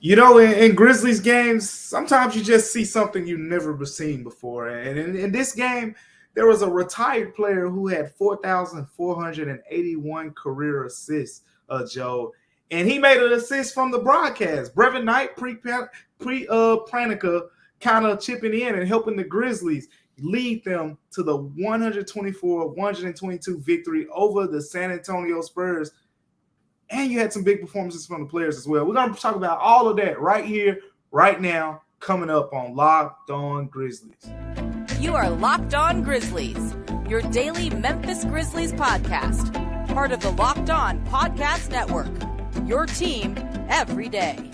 In Grizzlies games, sometimes you just see something you've never seen before. And in this game, there was a retired player who had 4,481 career assists, Joe. And he made an assist from the broadcast. Brevin Knight, Pranica, kind of chipping in and helping the Grizzlies lead them to the 124-122 victory over the San Antonio Spurs. And you had some big performances from the players as well. We're going to talk about all of that right here, right now, coming up on Locked On Grizzlies. You are Locked On Grizzlies, your daily Memphis Grizzlies podcast, part of the Locked On Podcast Network, your team every day.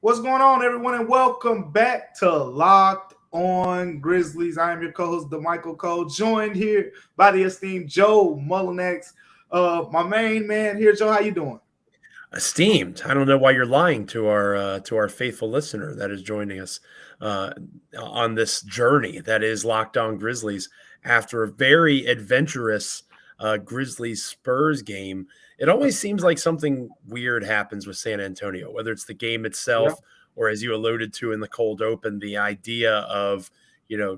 What's going on, everyone, and welcome back to Locked On Grizzlies. I am your co-host, Damichael, joined here by the esteemed Ja Mullinax. My main man here. Joe, how you doing? Esteemed. I don't know why you're lying to our faithful listener that is joining us on this journey that is Locked On Grizzlies after a very adventurous Grizzlies Spurs game. It always seems like something weird happens with San Antonio, whether it's the game itself or, as you alluded to in the cold open, the idea of,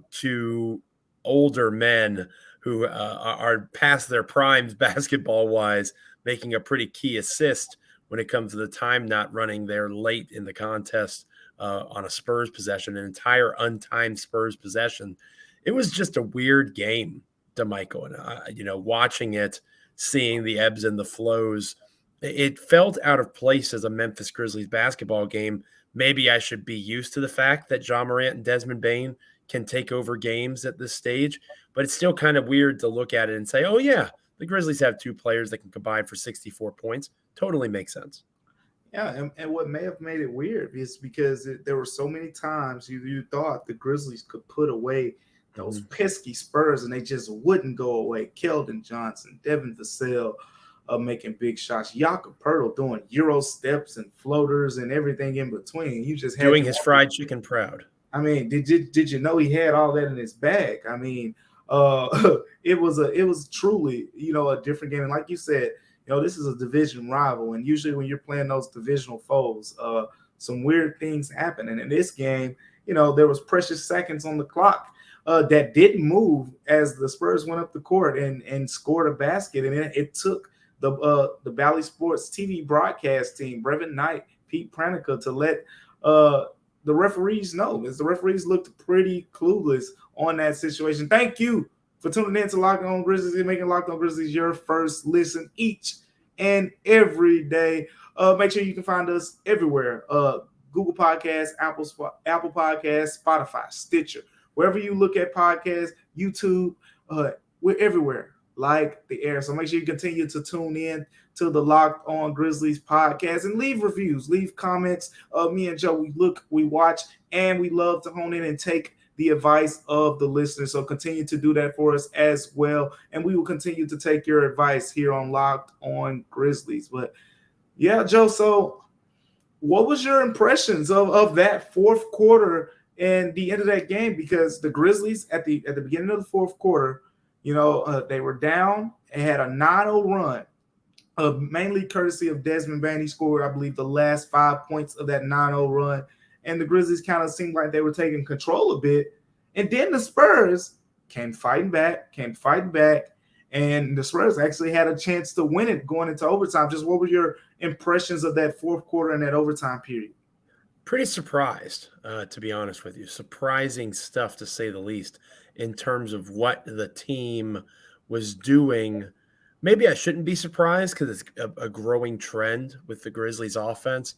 two older men who are past their primes basketball-wise, making a pretty key assist when it comes to the time not running there late in the contest on a Spurs possession, an entire untimed Spurs possession. It was just a weird game, Damichael, and watching it, seeing the ebbs and the flows, it felt out of place as a Memphis Grizzlies basketball game. Maybe I should be used to the fact that Ja Morant and Desmond Bane can take over games at this stage, but it's still kind of weird to look at it and say, oh yeah, the Grizzlies have two players that can combine for 64 points. Totally makes sense. Yeah, and what may have made it weird is because there were so many times you thought the Grizzlies could put away those pesky Spurs, and they just wouldn't go away. Keldon Johnson, Devin Vassell making big shots. Jakob Poeltl doing Euro steps and floaters and everything in between. You just had doing his fried chicken proud. I mean, did you know he had all that in his bag? I mean, it was truly, a different game. And like you said, this is a division rival, and usually when you're playing those divisional foes, some weird things happen. And in this game, there was precious seconds on the clock that didn't move as the Spurs went up the court and scored a basket. And it took the Bally Sports TV broadcast team, Brevin Knight, Pete Pranica, to let the referees know, as the referees looked pretty clueless on that situation. Thank you for tuning in to Locked On Grizzlies and making Locked On Grizzlies your first listen each and every day. Make sure you can find us everywhere. Google Podcasts, Apple Podcasts, Spotify, Stitcher. Wherever you look at podcasts, YouTube, we're everywhere like the air. So make sure you continue to tune in to the Locked On Grizzlies podcast and leave reviews, leave comments. Me and Joe, we watch, and we love to hone in and take the advice of the listeners. So continue to do that for us as well. And we will continue to take your advice here on Locked On Grizzlies. But yeah, Joe, so what was your impressions of that fourth quarter and the end of that game? Because the Grizzlies at the beginning of the fourth quarter, they were down and had a 9-0 run, mainly courtesy of Desmond Bane. He scored, I believe, the last 5 points of that 9-0 run. And the Grizzlies kind of seemed like they were taking control a bit. And then the Spurs came fighting back. And the Spurs actually had a chance to win it going into overtime. Just what were your impressions of that fourth quarter and that overtime period? Pretty surprised, to be honest with you. Surprising stuff, to say the least, in terms of what the team was doing. Maybe I shouldn't be surprised because it's a growing trend with the Grizzlies offense.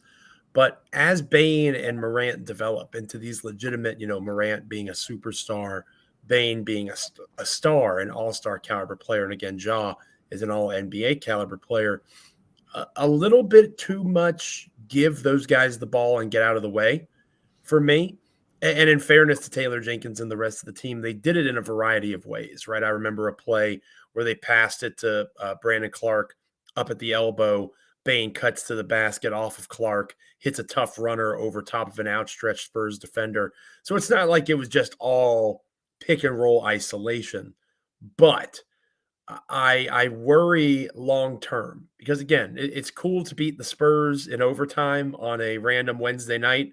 But as Bane and Morant develop into these legitimate, Morant being a superstar, Bane being a star, an all-star caliber player, and again, Ja is an all-NBA caliber player, a little bit too much give those guys the ball and get out of the way for me. And in fairness to Taylor Jenkins and the rest of the team, they did it in a variety of ways, right? I remember a play where they passed it to Brandon Clark up at the elbow, Bane cuts to the basket off of Clark, hits a tough runner over top of an outstretched Spurs defender. So it's not like it was just all pick and roll isolation. But I worry long term because, again, it's cool to beat the Spurs in overtime on a random Wednesday night.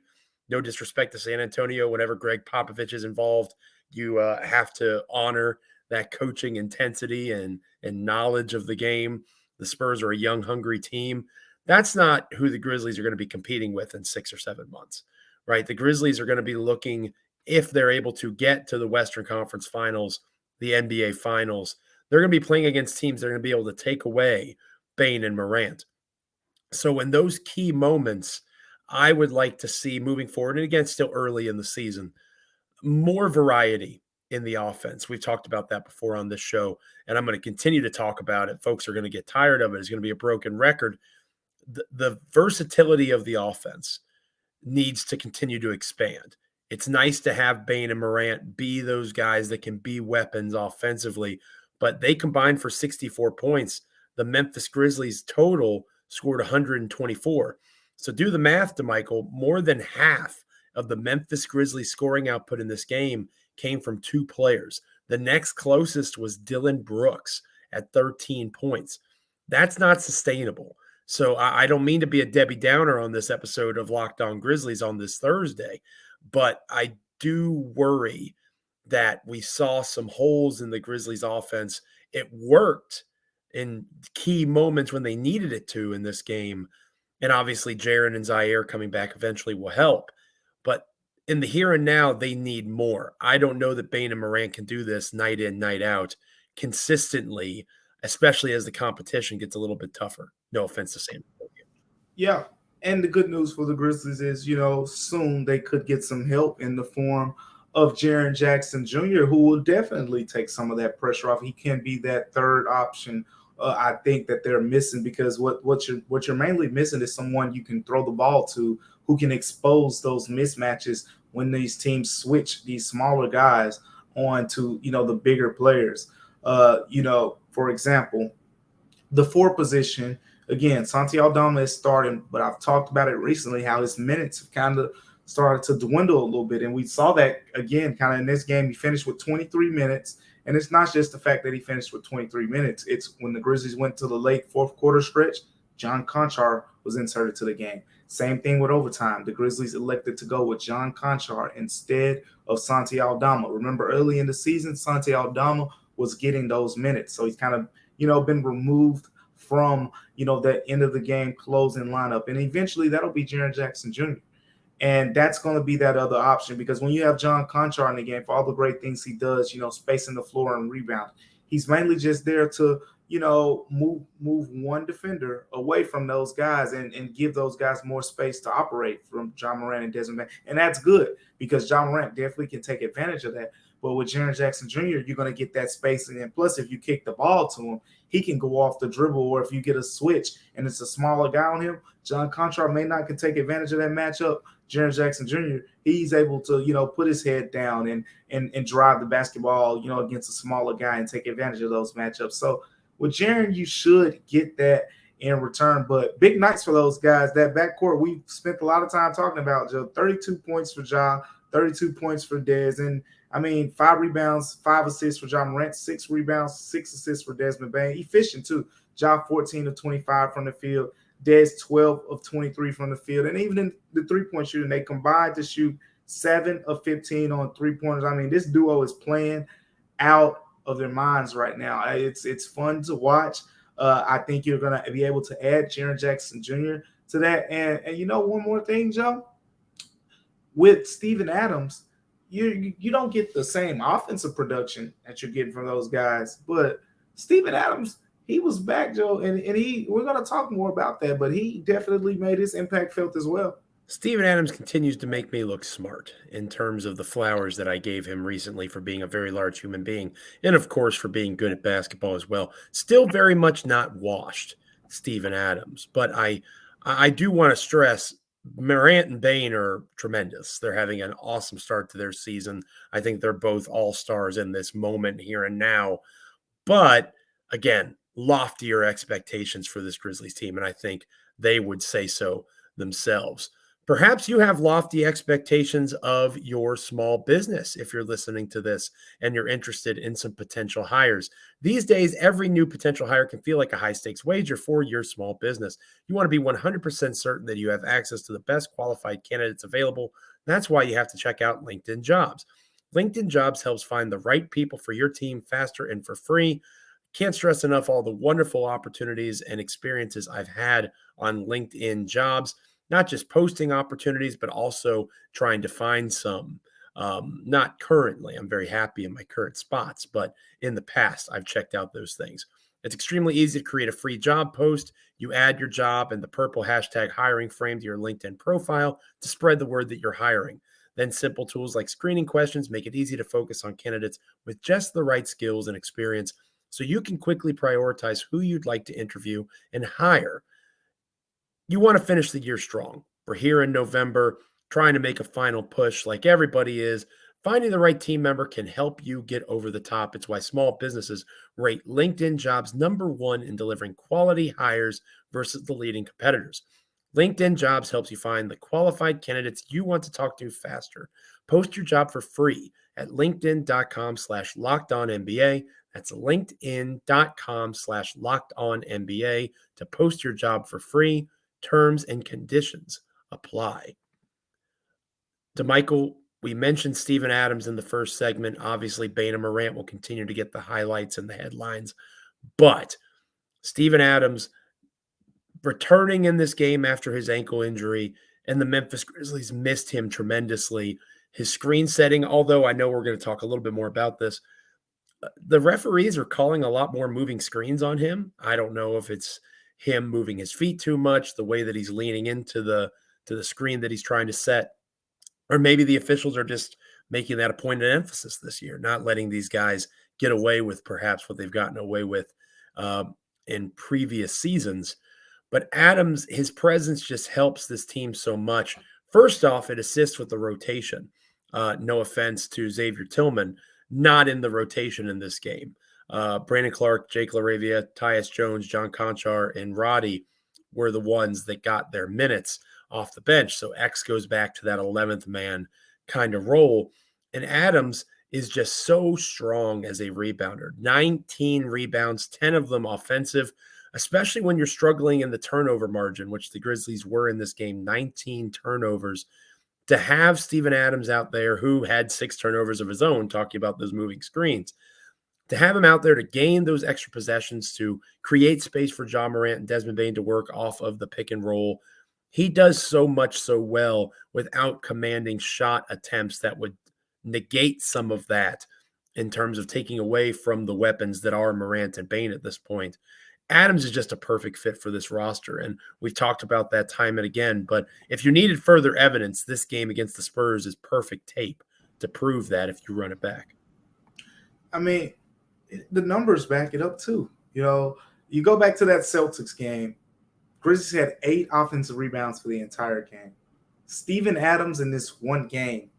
No disrespect to San Antonio. Whenever Greg Popovich is involved, you have to honor that coaching intensity and knowledge of the game. The Spurs are a young, hungry team. That's not who the Grizzlies are going to be competing with in 6 or 7 months, right? The Grizzlies are going to be looking, if they're able to get to the Western Conference Finals, the NBA Finals, they're going to be playing against teams that are going to be able to take away Bane and Morant. So in those key moments, I would like to see moving forward, and again, still early in the season, more variety in the offense. We've talked about that before on this show, and I'm going to continue to talk about it. Folks are going to get tired of it. It's going to be a broken record. The versatility of the offense needs to continue to expand. It's nice to have Bane and Morant be those guys that can be weapons offensively, but they combined for 64 points. The Memphis Grizzlies total scored 124. So do the math, Damichael. More than half of the Memphis Grizzlies scoring output in this game came from 2 players. The next closest was Dillon Brooks at 13 points. That's not sustainable. So I don't mean to be a Debbie Downer on this episode of Locked On Grizzlies on this Thursday, but I do worry that we saw some holes in the Grizzlies offense. It worked in key moments when they needed it to in this game. And obviously Jaren and Zaire coming back eventually will help. But in the here and now, they need more. I don't know that Bane and Morant can do this night in, night out consistently, especially as the competition gets a little bit tougher. No offense to San Antonio. Yeah. And the good news for the Grizzlies is, soon they could get some help in the form of Jaren Jackson Jr., who will definitely take some of that pressure off. He can be that third option. I think that they're missing, because what you're mainly missing is someone you can throw the ball to who can expose those mismatches when these teams switch these smaller guys on to, the bigger players. For example, the 4 position, again, Santi Aldama is starting, but I've talked about it recently, how his minutes have kind of started to dwindle a little bit. And we saw that, again, kind of in this game. He finished with 23 minutes. And it's not just the fact that he finished with 23 minutes. It's when the Grizzlies went to the late fourth quarter stretch, John Conchar was inserted to the game. Same thing with overtime. The Grizzlies elected to go with John Conchar instead of Santi Aldama. Remember, early in the season, Santi Aldama was getting those minutes. So he's kind of, been removed from, that end of the game closing lineup. And eventually that'll be Jaren Jackson Jr. And that's going to be that other option, because when you have John Conchar in the game, for all the great things he does, spacing the floor and rebound, he's mainly just there to, move one defender away from those guys and give those guys more space to operate, from Ja Morant and Desmond Bane. And that's good, because Ja Morant definitely can take advantage of that. But with Jaren Jackson Jr., you're going to get that spacing. And plus, if you kick the ball to him, he can go off the dribble. Or if you get a switch and it's a smaller guy on him, John Conchar may not can take advantage of that matchup. Jaren Jackson Jr., he's able to, put his head down and drive the basketball, against a smaller guy and take advantage of those matchups. So with Jaren, you should get that in return. But big nights for those guys. That backcourt, we spent a lot of time talking about, Joe. 32 points for Ja, 32 points for Dez. And 5 rebounds, 5 assists for Ja Morant, 6 rebounds, 6 assists for Desmond Bane. Efficient too. Ja 14 of 25 from the field. Dez 12 of 23 from the field. And even in the 3-point shooting, they combined to shoot 7 of 15 on 3-pointers. This duo is playing out of their minds right now. It's fun to watch. I think you're going to be able to add Jaren Jackson Jr. to that. And one more thing, Joe. With Steven Adams, you don't get the same offensive production that you're getting from those guys. But Steven Adams, he was back, Joe, and we're going to talk more about that, but he definitely made his impact felt as well. Steven Adams continues to make me look smart in terms of the flowers that I gave him recently for being a very large human being, and of course for being good at basketball as well. Still very much not washed, Steven Adams, but I do want to stress Morant and Bane are tremendous. They're having an awesome start to their season. I think they're both all-stars in this moment here and now. But again, loftier expectations for this Grizzlies team. And I think they would say so themselves. Perhaps you have lofty expectations of your small business if you're listening to this and you're interested in some potential hires. These days, every new potential hire can feel like a high stakes wager for your small business. You want to be 100% certain that you have access to the best qualified candidates available. That's why you have to check out LinkedIn Jobs. LinkedIn Jobs helps find the right people for your team faster and for free. Can't stress enough all the wonderful opportunities and experiences I've had on LinkedIn Jobs. Not just posting opportunities, but also trying to find some. Not currently, I'm very happy in my current spots, but in the past, I've checked out those things. It's extremely easy to create a free job post. You add your job and the purple hashtag hiring frame to your LinkedIn profile to spread the word that you're hiring. Then simple tools like screening questions make it easy to focus on candidates with just the right skills and experience so you can quickly prioritize who you'd like to interview and hire. You want to finish the year strong. We're here in November trying to make a final push like everybody is. Finding the right team member can help you get over the top. It's why small businesses rate LinkedIn Jobs #1 in delivering quality hires versus the leading competitors. LinkedIn Jobs helps you find the qualified candidates you want to talk to faster. Post your job for free at linkedin.com/lockedonnba. That's linkedin.com/lockedonnba to post your job for free. Terms and conditions apply. Damichael, we mentioned Steven Adams in the first segment. Obviously, Bane and Morant will continue to get the highlights and the headlines. But Steven Adams returning in this game after his ankle injury, and the Memphis Grizzlies missed him tremendously. His screen setting, although I know we're going to talk a little bit more about this, the referees are calling a lot more moving screens on him. I don't know if it's him moving his feet too much, the way that he's leaning into the screen that he's trying to set, or maybe the officials are just making that a point of emphasis this year, not letting these guys get away with perhaps what they've gotten away with in previous seasons. But Adams, his presence just helps this team so much. First off, it assists with the rotation. No offense to Xavier Tillman, not in the rotation in this game. Brandon Clark, Jake LaRavia, Tyus Jones, John Conchar, and Roddy were the ones that got their minutes off the bench. So X goes back to that 11th man kind of role. And Adams is just so strong as a rebounder. 19 rebounds, 10 of them offensive, especially when you're struggling in the turnover margin, which the Grizzlies were in this game, 19 turnovers. To have Steven Adams out there, who had 6 turnovers of his own, talking about those moving screens, to have him out there to gain those extra possessions, to create space for Ja Morant and Desmond Bane to work off of the pick and roll, he does so much so well without commanding shot attempts that would negate some of that in terms of taking away from the weapons that are Morant and Bane at this point. Adams is just a perfect fit for this roster, and we've talked about that time and again. But if you needed further evidence, this game against the Spurs is perfect tape to prove that if you run it back. I mean, the numbers back it up too. You know, you go back to that Celtics game, Grizzlies had 8 offensive rebounds for the entire game. Steven Adams in this one game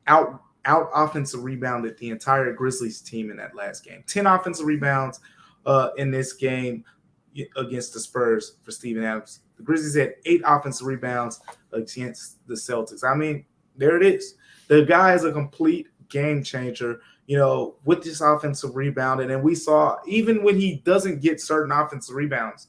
out offensive rebounded the entire Grizzlies team in that last game. 10 offensive rebounds in this game against the Spurs for Steven Adams. The Grizzlies had 8 offensive rebounds against the Celtics. I mean, there it is. The guy is a complete game changer, you know, with this offensive rebounding. And we saw, even when he doesn't get certain offensive rebounds,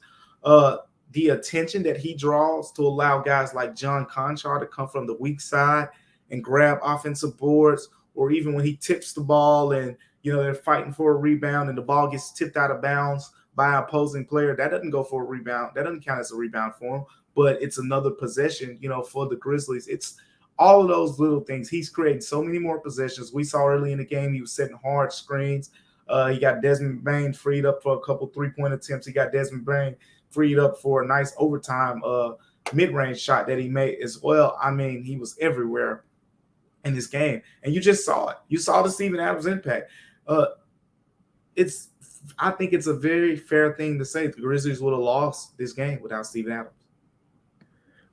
the attention that he draws to allow guys like John Conchar to come from the weak side and grab offensive boards, or even when he tips the ball and, you know, they're fighting for a rebound and the ball gets tipped out of bounds by an opposing player, that doesn't go for a rebound. That doesn't count as a rebound for him, but it's another possession, you know, for the Grizzlies. It's all of those little things. He's created so many more possessions. We saw early in the game, he was setting hard screens. He got Desmond Bane freed up for a couple 3-point attempts. He got Desmond Bane freed up for a nice overtime mid-range shot that he made as well. I mean, he was everywhere in this game. And you just saw it. You saw the Steven Adams impact. I think it's a very fair thing to say the Grizzlies would have lost this game without Steven Adams.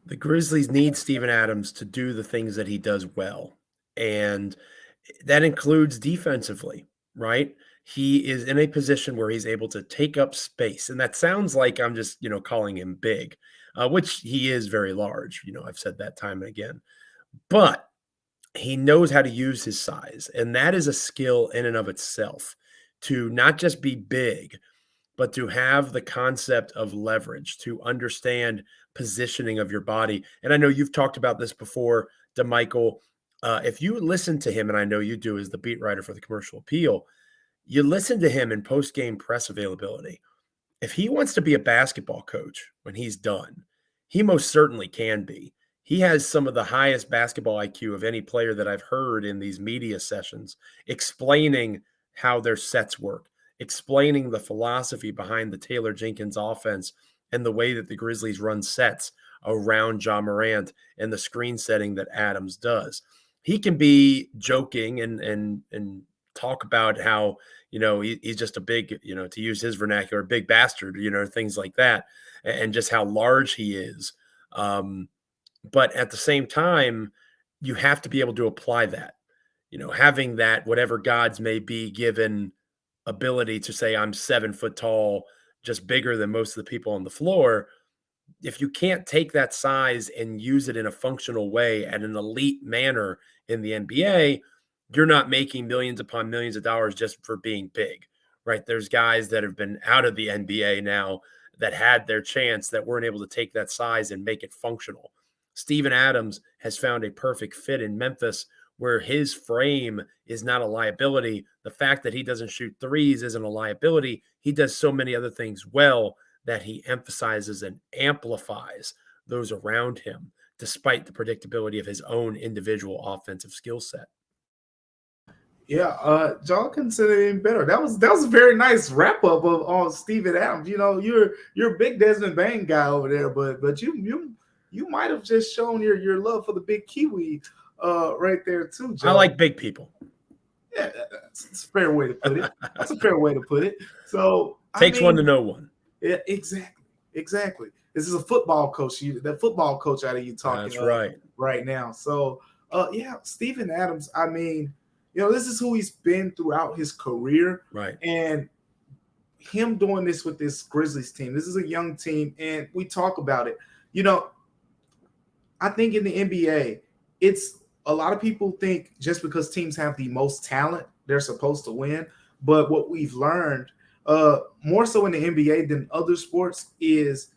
The Grizzlies need Steven Adams to do the things that he does well. And that includes defensively, right? He is in a position where he's able to take up space. And that sounds like I'm just, calling him big. which he is very large. I've said that time and again. But he knows how to use his size, and that is a skill in and of itself, to not just be big, but to have the concept of leverage, to understand positioning of your body. And I know you've talked about this before, Damichael. If you listen to him, and I know you do as the beat writer for the Commercial Appeal, you listen to him in post-game press availability. If he wants to be a basketball coach when he's done, he most certainly can be. He has some of the highest basketball IQ of any player that I've heard in these media sessions, explaining how their sets work, explaining the philosophy behind the Taylor Jenkins offense and the way that the Grizzlies run sets around Ja Morant and the screen setting that Adams does. He can be joking and talk about how, he's just a big, to use his vernacular, big bastard, things like that, and just how large he is. But at the same time, you have to be able to apply that, having that, whatever gods may be given ability to say, I'm 7 foot tall, just bigger than most of the people on the floor. If you can't take that size and use it in a functional way at an elite manner in the NBA, you're not making millions upon millions of dollars just for being big, right? There's guys that have been out of the NBA now that had their chance that weren't able to take that size and make it functional. Steven Adams has found a perfect fit in Memphis, where his frame is not a liability. The fact that he doesn't shoot threes isn't a liability. He does so many other things well that he emphasizes and amplifies those around him, despite the predictability of his own individual offensive skill set. Yeah, John couldn't say it any better. That was a very nice wrap up on Steven Adams. You're a big Desmond Bane guy over there, but you might have just shown your love for the big Kiwi right there too, John. I like big people. Yeah, that's a fair way to put it. That's a fair way to put it. So takes one to know one. Yeah, exactly. This is a football coach. The football coach out of you talking. That's right now. So Steven Adams. This is who he's been throughout his career. Right. And him doing this with this Grizzlies team. This is a young team, and we talk about it. I think in the NBA, it's a lot of people think just because teams have the most talent, they're supposed to win. But what we've learned, more so in the NBA than other sports, is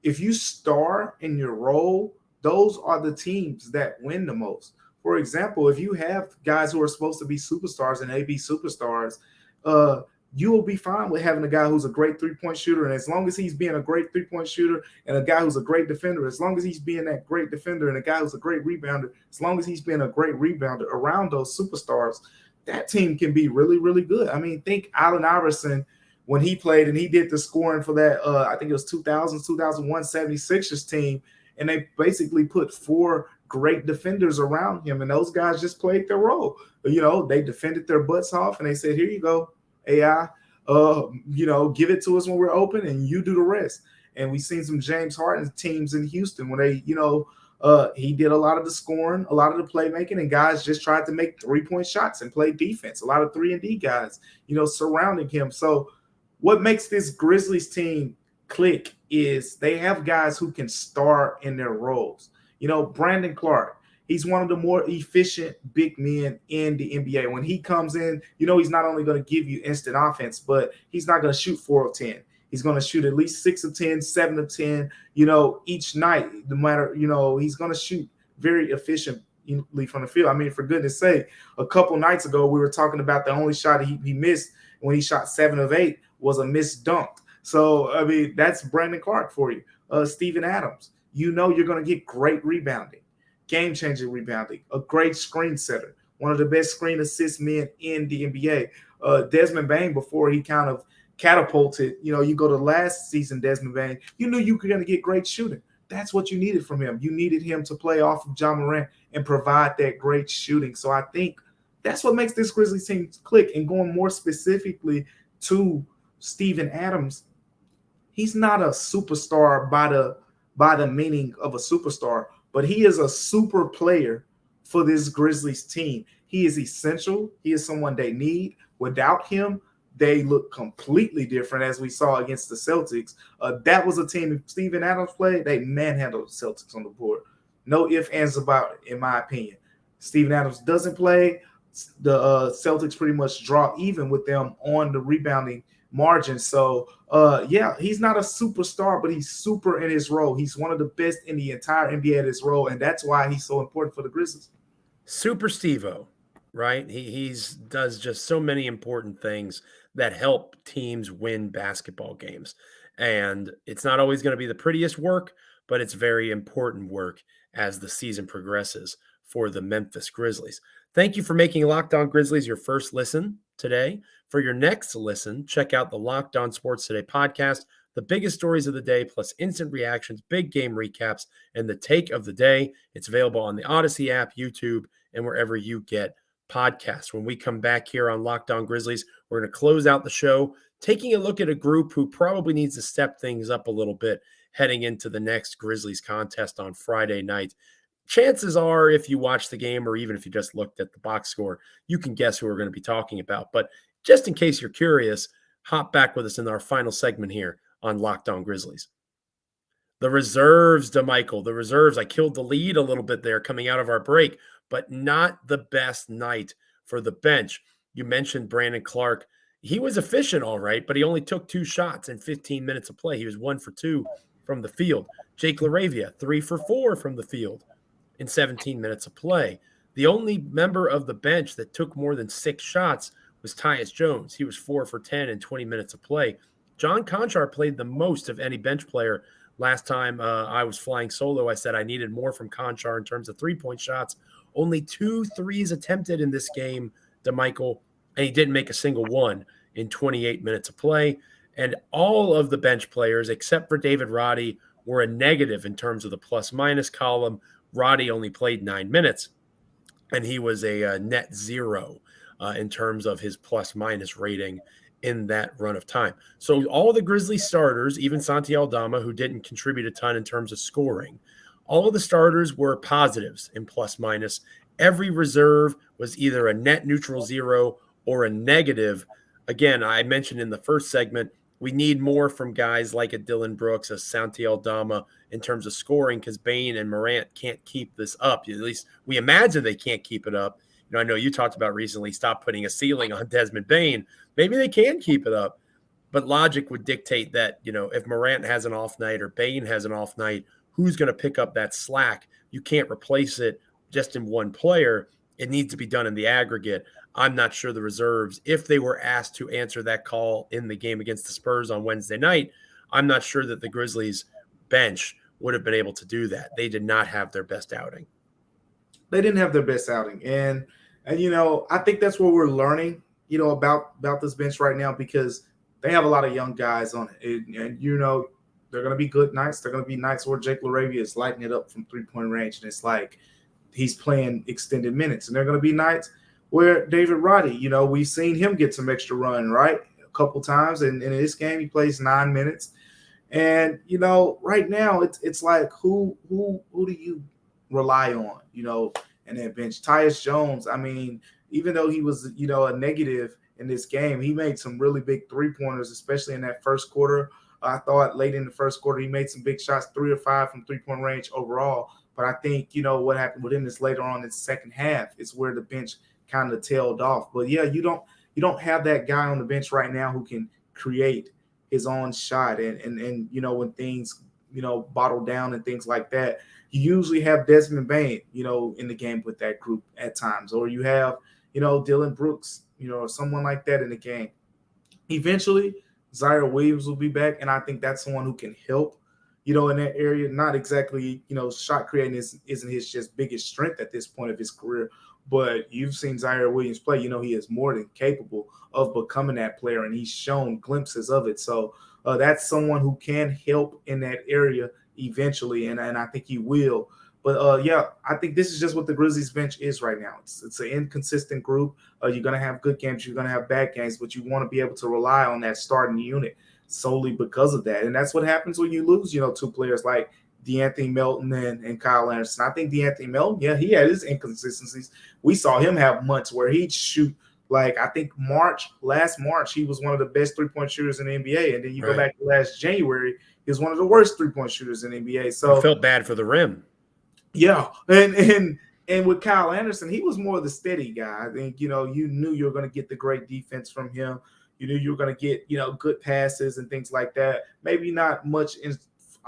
if you star in your role, those are the teams that win the most. For example, if you have guys who are supposed to be superstars and they be superstars, you will be fine with having a guy who's a great three-point shooter. And as long as he's being a great three-point shooter and a guy who's a great defender, as long as he's being that great defender and a guy who's a great rebounder, as long as he's being a great rebounder around those superstars, that team can be really, really good. Think Allen Iverson when he played and he did the scoring for that, I think it was 2001 76ers team, and they basically put 4 great defenders around him, and those guys just played their role. They defended their butts off, and they said, here you go, AI, give it to us when we're open, and you do the rest. And we've seen some James Harden teams in Houston when they, he did a lot of the scoring, a lot of the playmaking, and guys just tried to make 3-point shots and play defense. A lot of 3-and-D guys, surrounding him. So what makes this Grizzlies team click is they have guys who can star in their roles. Brandon Clark, he's one of the more efficient big men in the NBA. When he comes in, he's not only going to give you instant offense, but he's not going to shoot 4 of 10. He's going to shoot at least 6 of 10, 7 of 10, each night, no matter, he's going to shoot very efficiently from the field. For goodness sake, a couple nights ago, we were talking about the only shot he missed when he shot 7 of 8 was a missed dunk. So, that's Brandon Clark for you. Steven Adams, you're going to get great rebounding, game-changing rebounding, a great screen setter, one of the best screen assist men in the NBA. Desmond Bane, before he kind of catapulted, you go to last season, Desmond Bane, you knew you were going to get great shooting. That's what you needed from him. You needed him to play off of Ja Morant and provide that great shooting. So I think that's what makes this Grizzlies team click. And going more specifically to Steven Adams, he's not a superstar by the meaning of a superstar, but he is a super player for this Grizzlies team. He is essential. He is someone they need. Without him, they look completely different, as we saw against the Celtics. That was a team, if Steven Adams played, they manhandled the Celtics on the board. No ifs, ands about it, in my opinion. Steven Adams doesn't play, the Celtics pretty much draw even with them on the rebounding margin. So, yeah, he's not a superstar, but he's super in his role. He's one of the best in the entire NBA at his role, and that's why he's so important for the Grizzlies. Super Steve-O, right? He's does just so many important things that help teams win basketball games. And it's not always going to be the prettiest work, but it's very important work as the season progresses for the Memphis Grizzlies. Thank you for making Locked On Grizzlies your first listen today. For your next listen, check out the Locked On Sports Today podcast, the biggest stories of the day, plus instant reactions, big game recaps, and the take of the day. It's available on the Odyssey app, YouTube, and wherever you get podcasts. When we come back here on Locked On Grizzlies, we're going to close out the show taking a look at a group who probably needs to step things up a little bit heading into the next Grizzlies contest on Friday night. Chances are, if you watch the game or even if you just looked at the box score, you can guess who we're going to be talking about. But just in case you're curious, hop back with us in our final segment here on Locked On Grizzlies. The reserves, Damichael, the reserves. I killed the lead a little bit there coming out of our break, but not the best night for the bench. You mentioned Brandon Clark. He was efficient, all right, but he only took 2 shots in 15 minutes of play. He was 1 for 2 from the field. Jake LaRavia, 3 for 4 from the field in 17 minutes of play. The only member of the bench that took more than 6 shots was Tyus Jones. He was 4 for 10 in 20 minutes of play. John Conchar played the most of any bench player. Last time I was flying solo, I said I needed more from Conchar in terms of three-point shots. Only 2 threes attempted in this game, Damichael, and he didn't make a single one in 28 minutes of play. And all of the bench players, except for David Roddy, were a negative in terms of the plus-minus column. Roddy only played 9 minutes, and he was a net 0 in terms of his plus-minus rating in that run of time. So all the Grizzlies starters, even Santi Aldama, who didn't contribute a ton in terms of scoring, all of the starters were positives in plus-minus. Every reserve was either a net neutral 0 or a negative. Again, I mentioned in the first segment, we need more from guys like a Dylan Brooks, a Santi Aldama in terms of scoring because Bane and Morant can't keep this up. At least we imagine they can't keep it up. You know, I know you talked about recently, stop putting a ceiling on Desmond Bane. Maybe they can keep it up. But logic would dictate that, you know, if Morant has an off night or Bane has an off night, who's going to pick up that slack? You can't replace it just in one player. It needs to be done in the aggregate. I'm not sure the reserves, if they were asked to answer that call in the game against the Spurs on Wednesday night, I'm not sure that the Grizzlies bench would have been able to do that. They did not have their best outing. They didn't have their best outing. And you know, I think that's what we're learning, you know, about this bench right now because they have a lot of young guys on it. And you know, they're going to be good nights. They're going to be nights where Jake LaRavia is lighting it up from three-point range. And it's like he's playing extended minutes. And they're going to be nights where David Roddy, you know, we've seen him get some extra run, right? A couple times. And in this game, he plays 9 minutes. And, you know, right now it's like who do you rely on, you know, in that bench? Tyus Jones, I mean, even though he was, you know, a negative in this game, he made some really big three-pointers, especially in that first quarter. I thought late in the first quarter, he made some big shots, 3 or 5 from three-point range overall. But I think, you know, what happened with him is later on in the second half is where the bench kind of tailed off. But yeah, you don't have that guy on the bench right now who can create his own shot. And you know, when things, you know, bottle down and things like that, you usually have Desmond Bane, you know, in the game with that group at times. Or you have, you know, Dylan Brooks, you know, or someone like that in the game. Eventually, Zaire Williams will be back, and I think that's someone who can help, you know, in that area. Not exactly, you know, shot creating isn't his just biggest strength at this point of his career, but you've seen Zaire Williams play. You know, he is more than capable of becoming that player, and he's shown glimpses of it. So that's someone who can help in that area eventually, and I think he will. But, yeah, I think this is just what the Grizzlies bench is right now. It's an inconsistent group. You're going to have good games. You're going to have bad games, but you want to be able to rely on that starting unit solely because of that. And that's what happens when you lose, you know, 2 players like DeAnthony Melton and Kyle Anderson. I think DeAnthony Melton, yeah, he had his inconsistencies. We saw him have months where he'd shoot Like, I think last March, he was one of the best 3-point shooters in the NBA. And then you go Right. back to last January, he was one of the worst 3-point shooters in the NBA. So You felt bad for the rim. yeah. And with Kyle Anderson, he was more of the steady guy. I think, you knew you were going to get the great defense from him. You knew you were going to get, good passes and things like that. Maybe not much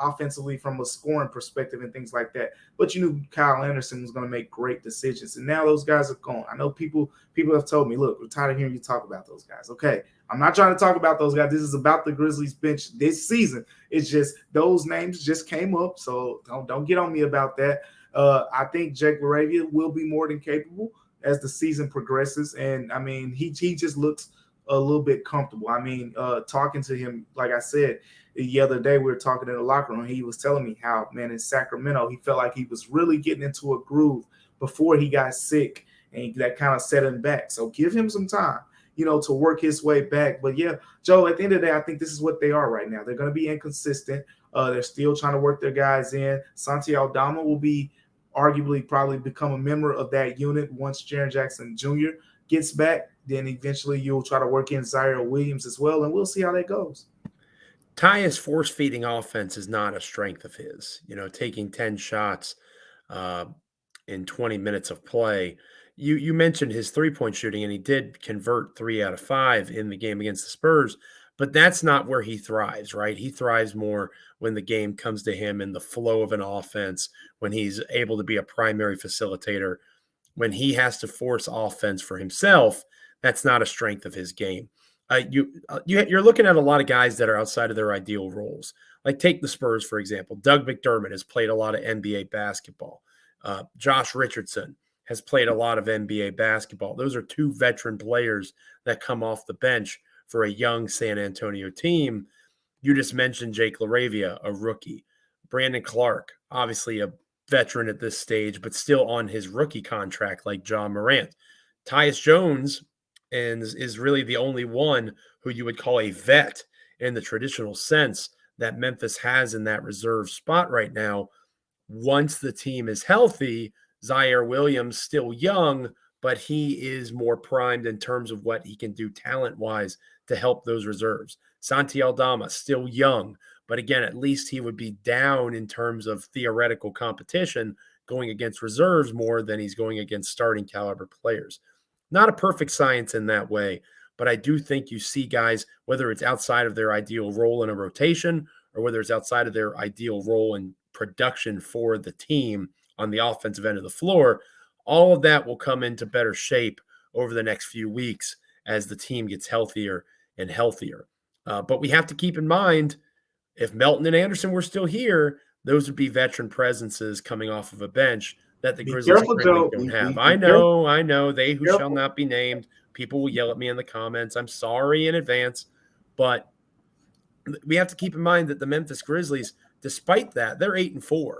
offensively from a scoring perspective and things like that. But you knew Kyle Anderson was going to make great decisions. And now those guys are gone. I know people have told me, look, we're tired of hearing you talk about those guys. Okay, I'm not trying to talk about those guys. This is about the Grizzlies bench this season. It's just those names just came up. So don't get on me about that. I think Jake LaRavia will be more than capable as the season progresses. And, I mean, he just looks a little bit comfortable. I mean, talking to him, like I said, the other day we were talking in the locker room. He was telling me how, man, in Sacramento, he felt like he was really getting into a groove before he got sick, and that kind of set him back. So give him some time, to work his way back. But, yeah, Joe, at the end of the day, I think this is what they are right now. They're going to be inconsistent. They're still trying to work their guys in. Santi Aldama will be arguably probably become a member of that unit once Jaren Jackson Jr. gets back. Then eventually you'll try to work in Zaire Williams as well, and we'll see how that goes. Tyus force-feeding offense is not a strength of his. Taking 10 shots in 20 minutes of play. You mentioned his three-point shooting, and he did convert 3 out of 5 in the game against the Spurs, but that's not where he thrives, right? He thrives more when the game comes to him in the flow of an offense, when he's able to be a primary facilitator. When he has to force offense for himself, that's not a strength of his game. You're looking at a lot of guys that are outside of their ideal roles. Like, take the Spurs, for example. Doug McDermott has played a lot of NBA basketball. Josh Richardson has played a lot of NBA basketball. Those are 2 veteran players that come off the bench for a young San Antonio team. You just mentioned Jake LaRavia, a rookie. Brandon Clark, obviously a veteran at this stage, but still on his rookie contract like Ja Morant. Tyus Jones is really the only one who you would call a vet in the traditional sense that Memphis has in that reserve spot right now. Once the team is healthy, Zaire Williams, still young, but he is more primed in terms of what he can do talent-wise to help those reserves. Santi Aldama, still young, but again, at least he would be down in terms of theoretical competition going against reserves more than he's going against starting caliber players. Not a perfect science in that way, but I do think you see guys, whether it's outside of their ideal role in a rotation or whether it's outside of their ideal role in production for the team on the offensive end of the floor, all of that will come into better shape over the next few weeks as the team gets healthier and healthier. But we have to keep in mind, if Melton and Anderson were still here, those would be veteran presences coming off of a bench that the Grizzlies currently don't have. I know, they who shall not be named. People will yell at me in the comments. I'm sorry in advance, but we have to keep in mind that the Memphis Grizzlies, despite that, they're 8-4,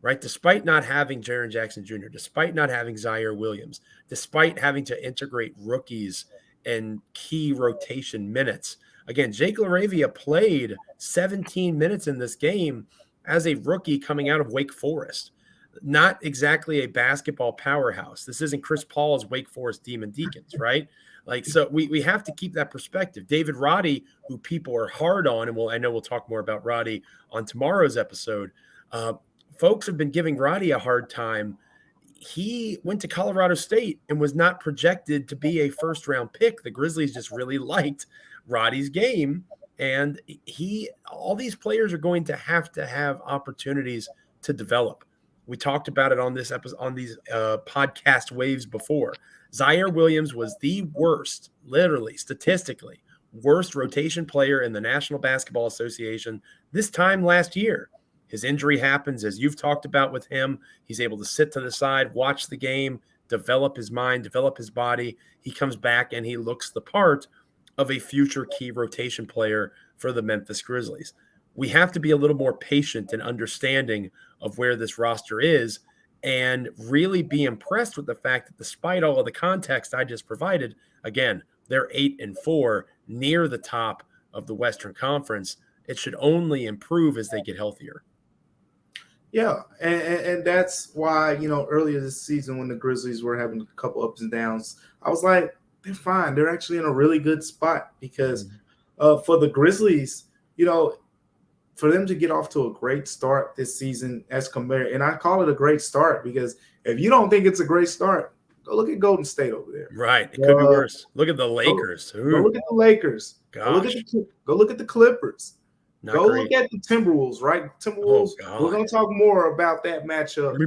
right? Despite not having Jaren Jackson Jr., despite not having Zaire Williams, despite having to integrate rookies and key rotation minutes. Again, Jake LaRavia played 17 minutes in this game as a rookie coming out of Wake Forest. Not exactly a basketball powerhouse. This isn't Chris Paul's Wake Forest Demon Deacons, right? Like, so we have to keep that perspective. David Roddy, who people are hard on, and I know we'll talk more about Roddy on tomorrow's episode. Folks have been giving Roddy a hard time. He went to Colorado State and was not projected to be a first-round pick. The Grizzlies just really liked Roddy's game, and all these players are going to have opportunities to develop. We talked about it on this episode, on these podcast waves before. Zaire Williams was the worst, literally, statistically, worst rotation player in the National Basketball Association this time last year. His injury happens, as you've talked about with him. He's able to sit to the side, watch the game, develop his mind, develop his body. He comes back and he looks the part of a future key rotation player for the Memphis Grizzlies. We have to be a little more patient and understanding of where this roster is and really be impressed with the fact that despite all of the context I just provided, again, they're 8-4, near the top of the Western Conference. It should only improve as they get healthier. Yeah, and that's why, earlier this season when the Grizzlies were having a couple ups and downs, I was like, they're fine. They're actually in a really good spot because Mhm. for the Grizzlies, for them to get off to a great start this season as compared, and I call it a great start because if you don't think it's a great start, go look at Golden State over there. Right. It could be worse. Look at the Go, Lakers. go Ooh, look at the Lakers. gosh, Go look at the Clippers. not Go look great. at the Timberwolves. Right, Oh Timberwolves. We're God. going to talk more about that matchup.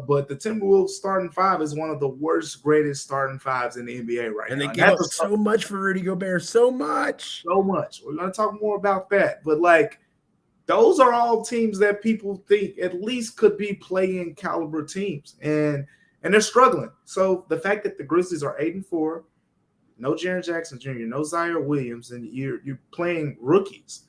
But the Timberwolves starting five is one of the worst graded starting fives in the NBA right And they now, and gave that's up so much for Rudy Gobert. So much. so much. We're going to talk more about that. But like, those are all teams that people think at least could be playing caliber teams, and they're struggling. So the fact that the Grizzlies are 8-4, no Jaren Jackson Jr., no Zaire Williams, and you're playing rookies,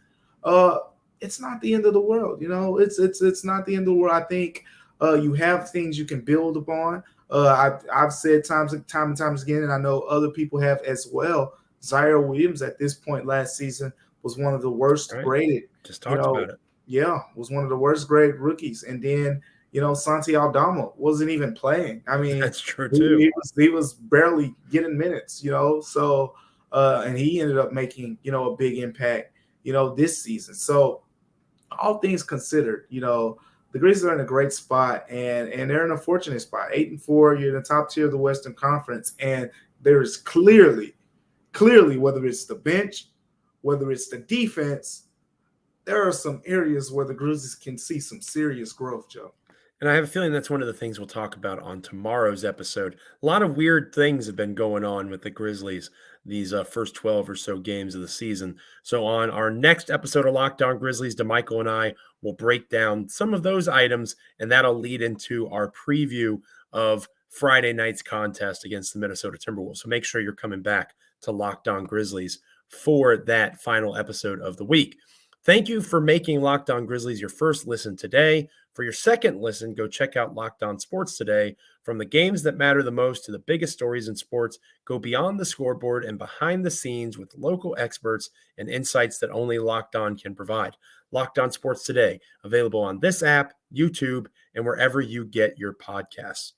it's not the end of the world. It's not the end of the world. I think you have things you can build upon. I've said time and time again, and I know other people have as well. Zaire Williams at this point last season was one of the worst Right. graded. Just talked about it. Yeah, was one of the worst graded rookies. And then, Santi Aldama wasn't even playing. I mean, That's true too. he was barely getting minutes, so and he ended up making, a big impact, this season. So all things considered, the Grizzlies are in a great spot, and they're in a fortunate spot. 8-4, you're in the top tier of the Western Conference, and there's clearly, whether it's the bench, whether it's the defense, there are some areas where the Grizzlies can see some serious growth, Joe. And I have a feeling that's one of the things we'll talk about on tomorrow's episode. A lot of weird things have been going on with the Grizzlies these first 12 or so games of the season. So on our next episode of Locked On Grizzlies, Damichael and I will break down some of those items, and that'll lead into our preview of Friday night's contest against the Minnesota Timberwolves. So make sure you're coming back to Locked On Grizzlies for that final episode of the week. Thank you for making Locked On Grizzlies your first listen today. For your second listen, go check out Locked On Sports Today. From the games that matter the most to the biggest stories in sports, go beyond the scoreboard and behind the scenes with local experts and insights that only Locked On can provide. Locked On Sports Today, available on this app, YouTube, and wherever you get your podcasts.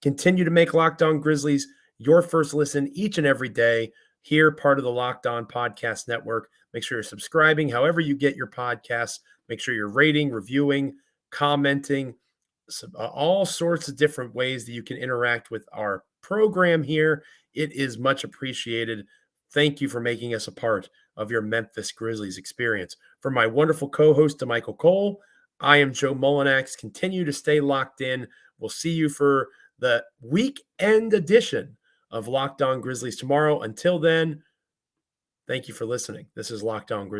Continue to make Locked On Grizzlies your first listen each and every day. Here, part of the Locked On Podcast Network. Make sure you're subscribing however you get your podcasts. Make sure you're rating, reviewing, commenting, all sorts of different ways that you can interact with our program here. It is much appreciated. Thank you for making us a part of your Memphis Grizzlies experience. For my wonderful co-host, Damichael Cole, I am Joe Mullinax. Continue to stay locked in. We'll see you for the weekend edition of Locked On Grizzlies tomorrow. Until then, thank you for listening. This is Locked On Grizzlies.